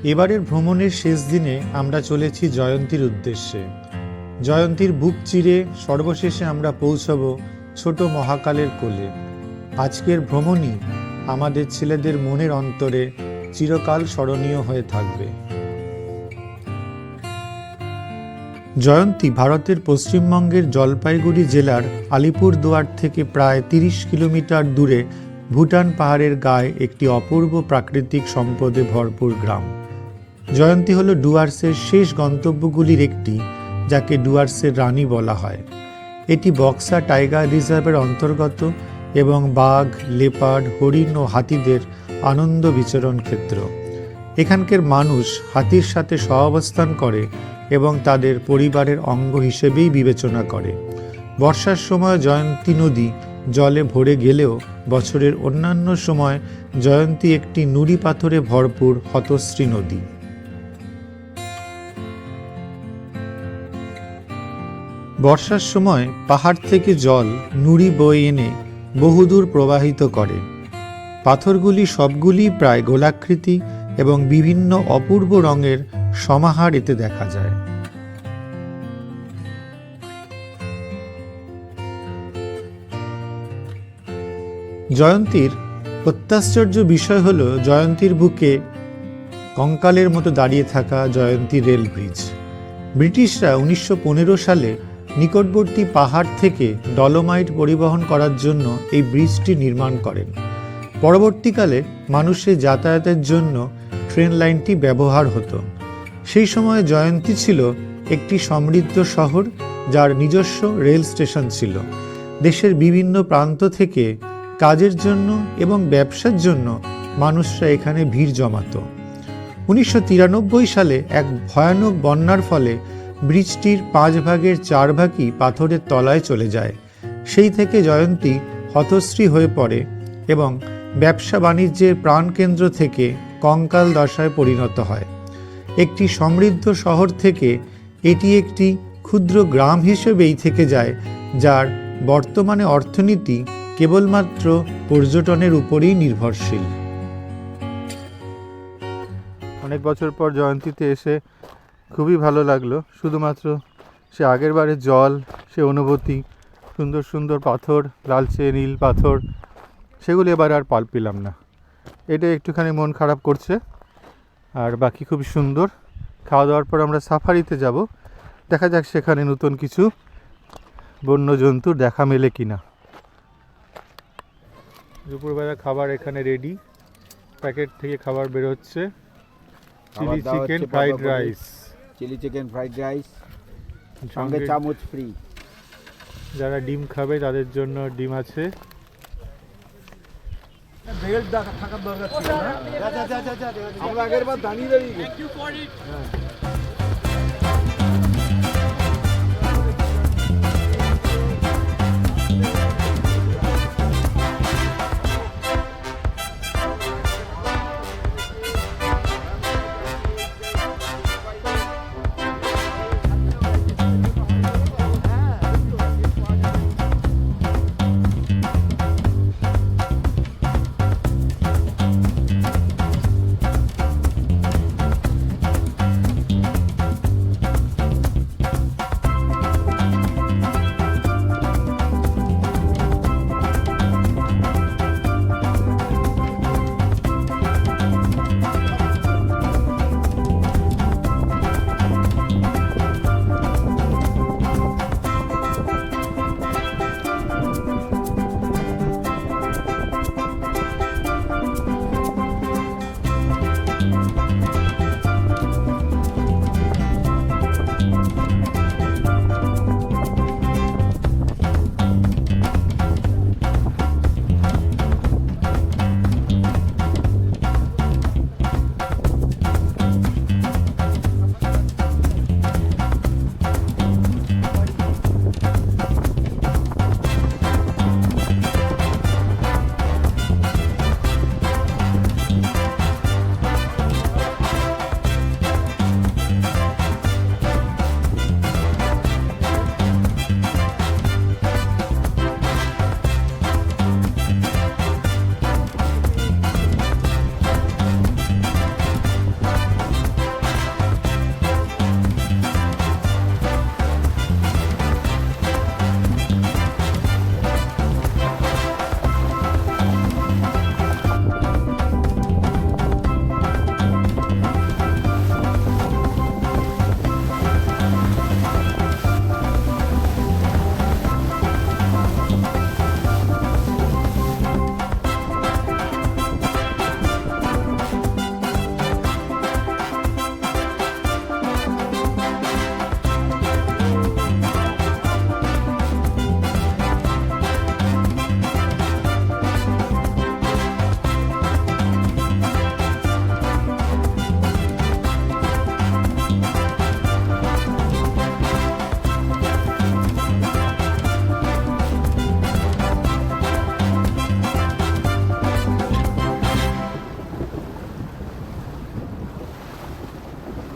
এবারের ভ্রমণের শেষ দিনে আমরা চলেছি জয়ন্তীর উদ্দেশ্যে। জয়ন্তীর বুক চিরে সর্বশেষে আমরা পৌঁছব ছোট মহাকালের কোলে। আজকের ভ্রমণই আমাদের ছেলেদের মনের অন্তরে চিরকাল স্মরণীয় হয়ে থাকবে। জয়ন্তী ভারতের পশ্চিমবঙ্গের জলপাইগুড়ি জেলার আলিপুরদুয়ার থেকে প্রায় ৩০ কিলোমিটার দূরে ভুটান পাহাড়ের গায়ে একটি অপূর্ব প্রাকৃতিক সম্পদে ভরপুর গ্রাম। জয়ন্তী হল ডুয়ার্সের শেষ গন্তব্যগুলির একটি, যাকে ডুয়ার্সের রানী বলা হয়। এটি বক্সা টাইগার রিজার্ভের অন্তর্গত এবং বাঘ, লেপার্ড, হরিণ ও হাতিদের আনন্দ বিচরণ ক্ষেত্র। এখানকার মানুষ হাতির সাথে সহাবস্থান করে এবং তাদের পরিবারের অঙ্গ হিসেবেই বিবেচনা করে। বর্ষার সময় জয়ন্তী নদী জলে ভরে গেলেও বছরের অন্যান্য সময় জয়ন্তী একটি নুড়ি পাথরে ভরপুর হতশ্রী নদী। বর্ষার সময় পাহাড় থেকে জল নুড়ি বয়ে এনে বহুদূর প্রবাহিত করে। পাথরগুলি সবগুলি প্রায় গোলাকৃতি এবং বিভিন্ন অপূর্ব রঙের সমাহার এতে দেখা যায়। জয়ন্তীর অত্যাশ্চর্য বিষয় হল জয়ন্তীর বুকে কঙ্কালের মতো দাঁড়িয়ে থাকা জয়ন্তী রেল ব্রিজ। ব্রিটিশরা 1915 সালে নিকটবর্তী পাহাড় থেকে ডলোমাইট পরিবহন করার জন্য এই ব্রিজটি নির্মাণ করেন। পরবর্তীকালে মানুষের যাতায়াতের জন্য ট্রেন লাইনটি ব্যবহার হতো। সেই সময় জয়ন্তী ছিল একটি সমৃদ্ধ শহর, যার নিজস্ব রেল স্টেশন ছিল। দেশের বিভিন্ন প্রান্ত থেকে কাজের জন্য এবং ব্যবসার জন্য মানুষরা এখানে ভিড় জমাত। 1993 সালে এক ভয়ানক বন্যার ফলে ব্রিজটির 5 ভাগের 4 ভাগই পাথরের তলায় চলে যায়। সেই থেকে জয়ন্তী হতশ্রী হয়ে পড়ে এবং ব্যবসা বাণিজ্যের প্রাণকেন্দ্র থেকে কঙ্কাল দশায় পরিণত হয়। একটি সমৃদ্ধ শহর থেকে এটি একটি ক্ষুদ্র গ্রাম হিসেবেই থেকে যায়, যার বর্তমানে অর্থনীতি কেবলমাত্র পর্যটনের উপরেই নির্ভরশীল। অনেক বছর পর জয়ন্তীতে এসে খুবই ভালো লাগলো। শুধুমাত্র সে আগের বারে জল, সে অনুভূতি, সুন্দর সুন্দর পাথর, লালচে নীল পাথর, সেগুলি এবার আর পাল পেলাম না। এটা একটুখানি মন খারাপ করছে। আর বাকি খুবই সুন্দর। খাওয়া দাওয়ার পর আমরা সাফারিতে যাব। দেখা যাক সেখানে নতুন কিছু বন্যজন্তুর দেখা মেলে কিনা। দুপুরবেলা খাবার এখানে রেডি, প্যাকেট থেকে খাবার বেরোচ্ছে। চিলি চিকেন ফ্রাইড রাইস, সঙ্গে চামচ ফ্রি। যারা ডিম খাবে তাদের জন্য ডিম আছে। আমরা আগের বার দাঁড়িয়ে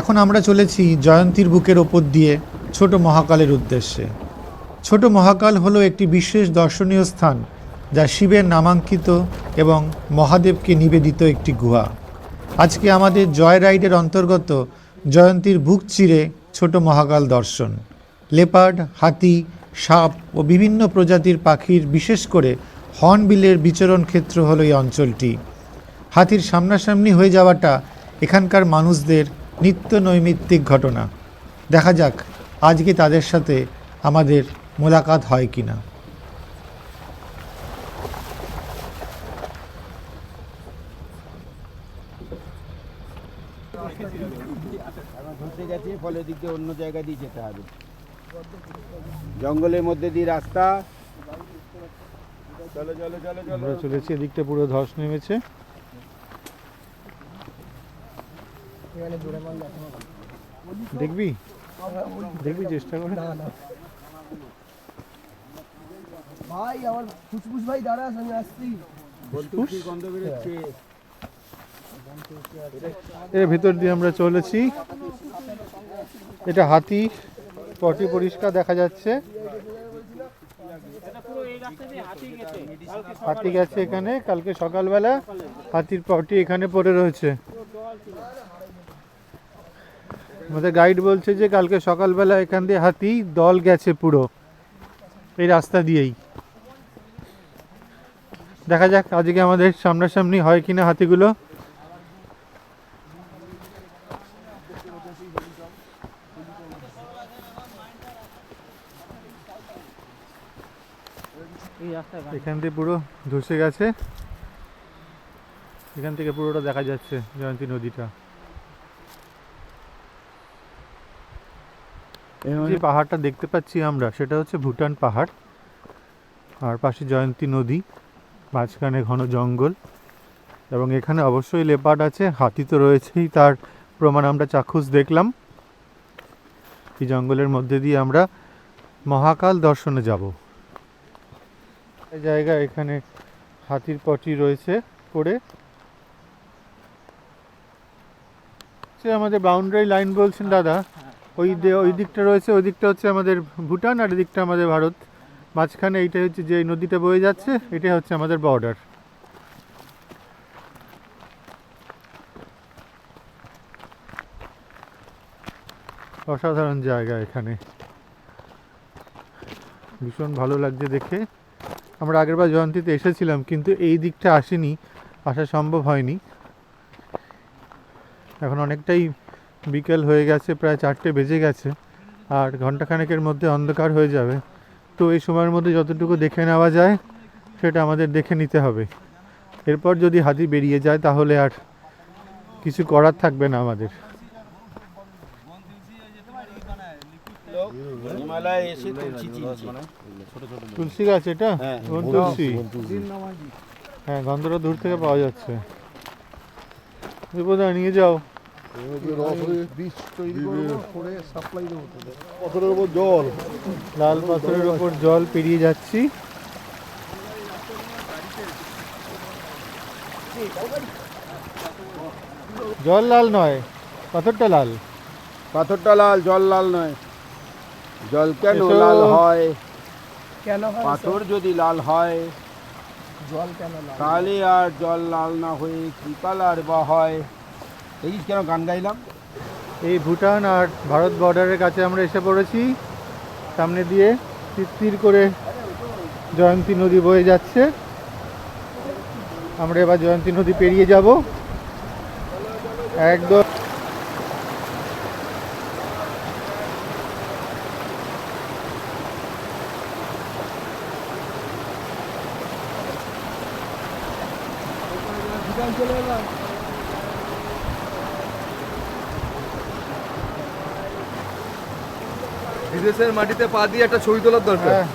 এখন আমরা চলেছি জয়ন্তীর বুকের ওপর দিয়ে ছোট মহাকালের উদ্দেশ্যে। ছোট মহাকাল হলো একটি বিশেষ দর্শনীয় স্থান, যা শিবের নামাঙ্কিত এবং মহাদেবকে নিবেদিত একটি গুহা। আজকে আমাদের জয় রাইডের অন্তর্গত জয়ন্তীর বুক চিরে ছোট মহাকাল দর্শন। লেপার্ড, হাতি, সাপ ও বিভিন্ন প্রজাতির পাখির, বিশেষ করে হর্নবিলের বিচরণ ক্ষেত্র হলো এই অঞ্চলটি। হাতির সামনাসামনি হয়ে যাওয়াটা এখানকার মানুষদের নিত্য নৈমিত্তিক ঘটনা। দেখা যাক আজকে তাদের সাথে আমাদের মোলাকাত হয় কিনা। ধরতে গেছে, ফলে দিক দিয়ে অন্য জায়গা দিয়ে যেতে হবে। জঙ্গলের মধ্যে দিয়ে রাস্তা। চলো চলো চলো চলো। আমরা চলেছি, এদিকটা পুরো ধস নেমেছে। দেখবি দেখবি চেষ্টা করে। ভাই আমার ফুসফুস ভাই দাঁড়া, আমি আসছি। ফুসফুস গন্ধ বেরোচ্ছে। এর ভিতর দিয়ে আমরা চলেছি। এটা হাতি পটি পরিষ্কার দেখা যাচ্ছে। হাতি গেছে এখানে কালকে সকালবেলা, হাতির পটি এখানে পড়ে রয়েছে। আমাদের গাইড বলছে যে কালকে সকালবেলা এখান দিয়ে হাতি দল গেছে পুরো এই রাস্তা দিয়েই। দেখা যাক আজকে আমাদের সামনাসামনি হয় কিনা হাতিগুলো। এখান থেকে পুরো ধসে গেছে, এখান থেকে পুরোটা দেখা যাচ্ছে জয়ন্তী নদীটা। যে পাহাড়টা দেখতে পাচ্ছি আমরা, সেটা হচ্ছে ভুটান পাহাড়, আর পাশে জয়ন্তী নদী, মাঝখানে ঘন জঙ্গল, এবং এখানে অবশ্যই লেপার্ড আছে, হাতি তো রয়েছেই, তার প্রমাণ আমরা চাক্ষুষ দেখলাম। এই জঙ্গলের মধ্যে দিয়ে আমরা মহাকাল দর্শনে যাব। জায়গা এখানে হাতির পটি রয়েছে পড়ে। আমাদের বাউন্ডারি লাইন বলছেন দাদা, ওই দিকটা রয়েছে, ওই দিকটা হচ্ছে আমাদের ভুটান, আর এদিকটা আমাদের ভারত। মাঝখানে এইটা হচ্ছে যে নদীটা বয়ে যাচ্ছে, এটা হচ্ছে আমাদের বর্ডার। অসাধারণ জায়গা, এখানে ভীষণ ভালো লাগছে দেখে। আমরা আগেরবার জয়ন্তীতে এসেছিলাম, কিন্তু এই দিকটা আসেনি, আসা সম্ভব হয়নি। এখন অনেকটাই বিকেল হয়ে গেছে, প্রায় 4টে বেজে গেছে, আর ঘন্টাখানেকের মধ্যে অন্ধকার হয়ে যাবে। তো এই সময়ের মধ্যে যতটুকু দেখে নেওয়া যায় সেটা আমাদের দেখে নিতে হবে। এরপর যদি হাতি বেরিয়ে যায় তাহলে আর কিছু করার থাকবে না আমাদের। হিমালয়ে এসে তুলসী চিনছি। তুলসী গাছ এটা? হ্যাঁ, কোন তুলসী? হ্যাঁ, গন্ধটা দূর থেকে পাওয়া যাচ্ছে। বোধহয় নিয়ে যাও। পাথরের উপর জল, লাল পাথরের উপর জল পেরিয়ে যাচ্ছি। জল লাল নয়, পাথরটা লাল। পাথরটা লাল, জল লাল নয়। জল কেন এসো। লাল হয়? কেন হয় পাথর যদি লাল হয় জল কেন লাল? তাহলে আর জল লাল না হয়ে কি কালার বা হয়? এই কেন গান গাইলাম? এই ভুটান আর ভারত বর্ডারের কাছে আমরা এসে পড়েছি। সামনে দিয়ে তীর করে জয়ন্তী নদী বয়ে যাচ্ছে। আমরা এবার জয়ন্তী নদী পেরিয়ে যাব একদম। বিদেশের মাটিতে পা দিয়ে একটা ছবি তোলার দরকার। হ্যাঁ,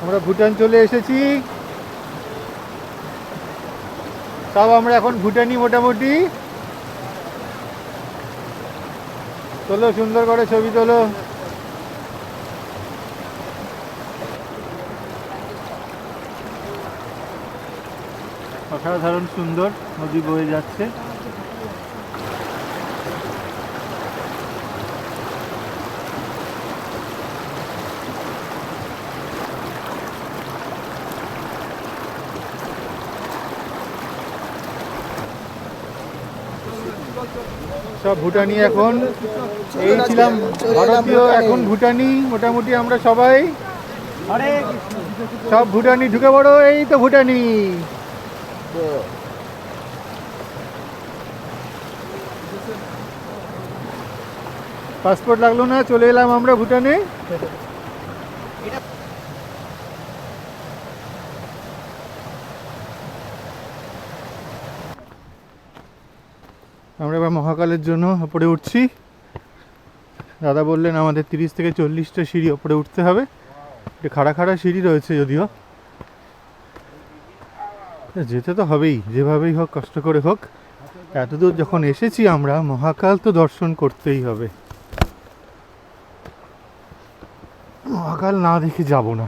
আমরা ভুটান চলে এসেছি। সব আমরা এখন ভুটানি মোটামুটি। তোলো, সুন্দর করে ছবি তোলো। অসাধারণ সুন্দর নদী বয়ে যাচ্ছে। সব ভুটানি এখন, এই ছিলাম ভারতীয়, এখন ভুটানি। মোটামুটি আমরা সবাই সব ভুটানি, ঢুকে পড়ো। এই তো ভুটানি। পাসপোর্ট লাগলো না, চলে এলাম আমরা ভুটানে। আমরা এবার মহাকালের জন্য ওপরে উঠছি। দাদা বললেন আমাদের 30 থেকে 40টা সিঁড়ি ওপরে উঠতে হবে। একটু খাড়া খাড়া সিঁড়ি রয়েছে যদিও, যেতে তো হবেই, যেভাবেই হোক, কষ্ট করে হোক। এতদূর যখন এসেছি আমরা, মহাকাল তো দর্শন করতেই হবে। মহাকাল না দেখে যাব না।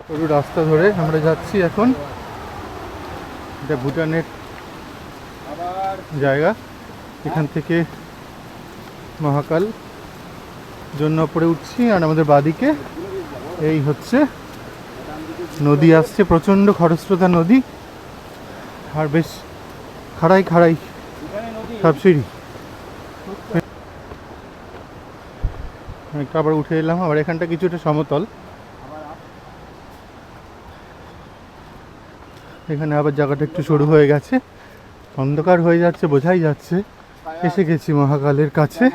সরু রাস্তা ধরে আমরা যাচ্ছি এখন। এটা ভুটানের জায়গা, এখান থেকে মহাকাল জন্য উপরে উঠছি। আর আমাদের বাদিকে এই হচ্ছে নদী আসছে, প্রচণ্ড খরস্রোতা নদী, আর বেশ খাড়াই খাড়াই সব সিঁড়ি। একটু আবার উঠে এলাম, আবার এখানটা কিছুটা সমতল। এখানে আবার জায়গাটা একটু সরু হয়ে গেছে, অন্ধকার হয়ে যাচ্ছে, বোঝাই যাচ্ছে। এসে গেছি মহাকালের কাছে।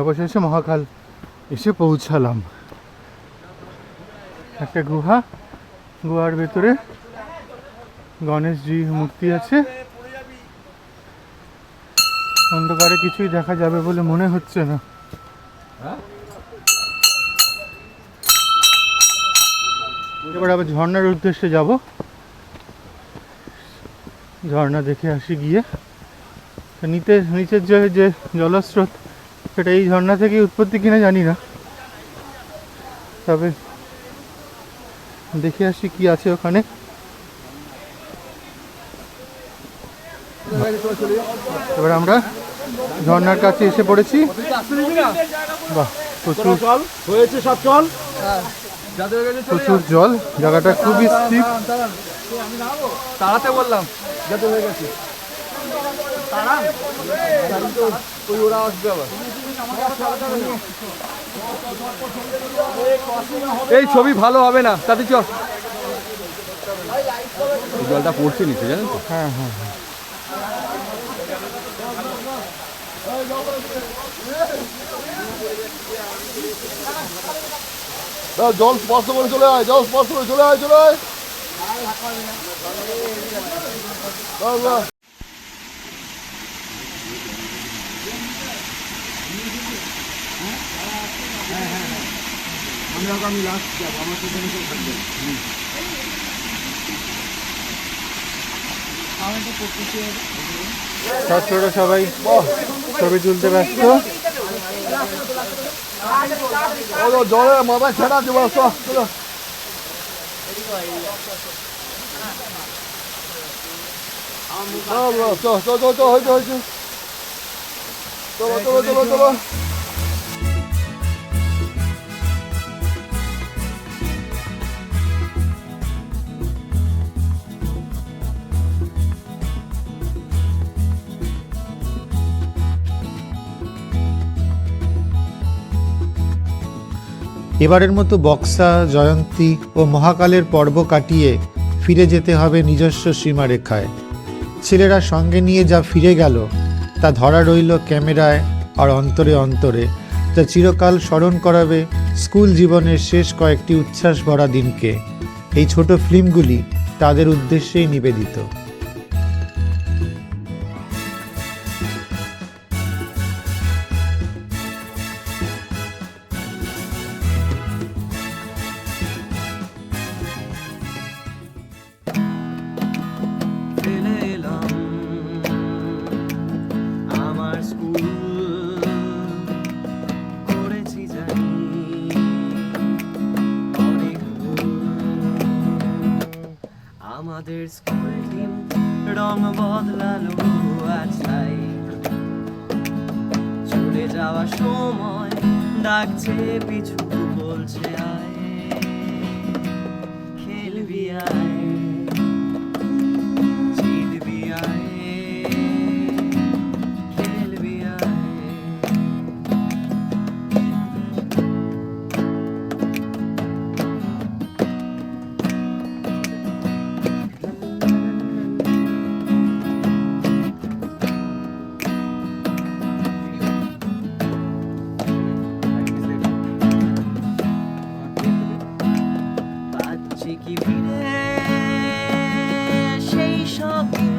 অবশেষে মহাকাল এসে পৌঁছালাম। একটা গুহা, গুহার ভেতরে গণেশজি মূর্তি আছে। অন্ধকারে কিছুই দেখা যাবে বলে মনে হচ্ছে না। এবার আবার ঝর্ণার উদ্দেশ্যে যাব, ঝর্ণা দেখে আসি গিয়ে। নিচের যে জলস্রোত, সেটা এই ঝর্ণা থেকে উৎপত্তি কিনা জানি না, তবে দেখে আসি কি আছে ওখানে। এবার আমরা ঝর্ণার কাছে এসে পড়েছি। বাহ, প্রচুর হয়েছে সব, চল। প্রচুর জল, জায়গাটা খুবই স্থির। তাড়াতে বললাম, যাতে হয়ে গেছে। ওই ওরা আসবে আবার। এই ছবি ভালো হবে না, তাতে চল। জলটা পড়ছে নিচে, জানেন তো? হ্যাঁ হ্যাঁ হ্যাঁ। জল স্পর্শ করে চলে আয়, জল স্পর্শ করে চলে আয়, চলে আয়। আমি লাস্ট যাবো, আমার সেখানে কেউ থাকবে। ছাত্ররা সবাই ছবি তুলতে ব্যস্ত। জলে মাথায় ছেড়া দেবো, চলো। হয়েছে। চলো। এবারের মতো বক্সা, জয়ন্তী ও মহাকালের পর্ব কাটিয়ে ফিরে যেতে হবে নিজস্ব সীমারেখায়। ছেলেরা সঙ্গে নিয়ে যা ফিরে গেল তা ধরা রইল ক্যামেরায় আর অন্তরে অন্তরে, যা চিরকাল স্মরণ করাবে স্কুল জীবনের শেষ কয়েকটি উচ্ছ্বাস ভরা দিনকে। এই ছোট ফিল্মগুলি তাদের উদ্দেশ্যেই নিবেদিত। আমাদের স্কুল টিম রং বদলালো আছাই, চলে যাওয়ার সময় ডাকছে পিছু, বলছে আয় খেলবি আয়। সব দিন